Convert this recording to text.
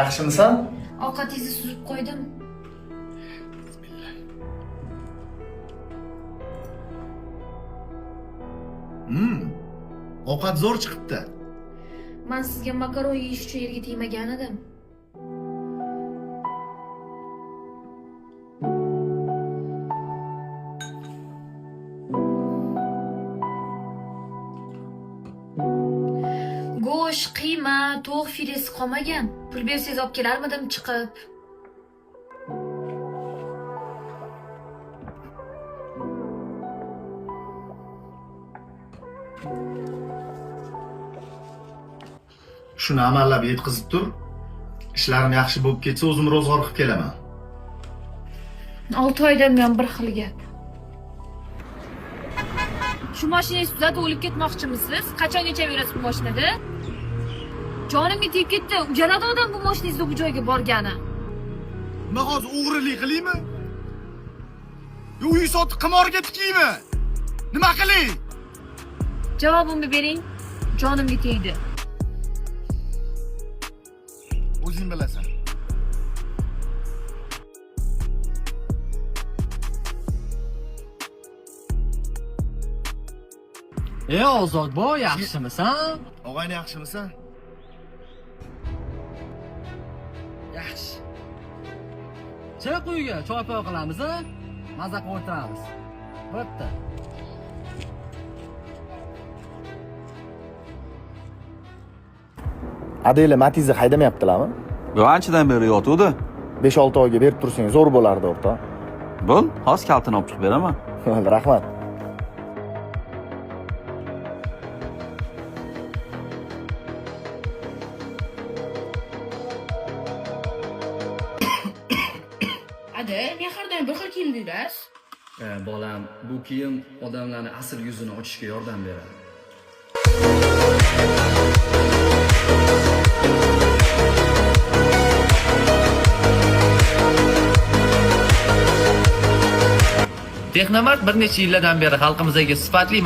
Yaxshimisan? Ovqatingizni suzib qo'ydim. Ovqat zo'r chiqibdi. Men sizga makaron yeyish uchun yerga tegmagan edim. Go'sht, qiyma, tovuq filesi qolmagan. Pul bersangiz olib kelarmidim chiqib. Shuni amallab yetkazib tur. Ishlarim yaxshi bo'lib ketsa, o'zim ro'zg'or qilib kelaman. 6 oydan buyon bir xil gap. Shu mashinangizni tuzatib o'lib ketmoqchimisiz? Qachongacha yurasiz bu mashinada? Jonimga tegib ketdi. Ujaladi odam bu mashinangizda bu joyga borgani. Nima hozir o'g'rilik qilaymi? Yo, uy sotib qimorga tikaymi? Nima qilay? Javobimni bering. Jonimga tegdi. O'zing bilasan. Ozodboy, yaxshimisan? Og'ayni yaxshimisan? Yaxshi. Chiq uyga, choy-poy qilamiz, a? Maza qilib o'tiramiz. Bo'pti. Adela Matiz'ni haydamayaptilarmi? Yo, anchadan beri yotuvdi. 5-6 oyga berib tursang zo'r bo'lardi, o'rtoq. Bo'l, hozir kaltini olib chiqib beraman. Rahmat. Ada, men har doim bir xil kiyim kiyasiz. Bolam, bu kiyim odamlarning asl yuzini ochishga yordam beradi. Texnomart bir necha yillardan beri xalqimizga sifatli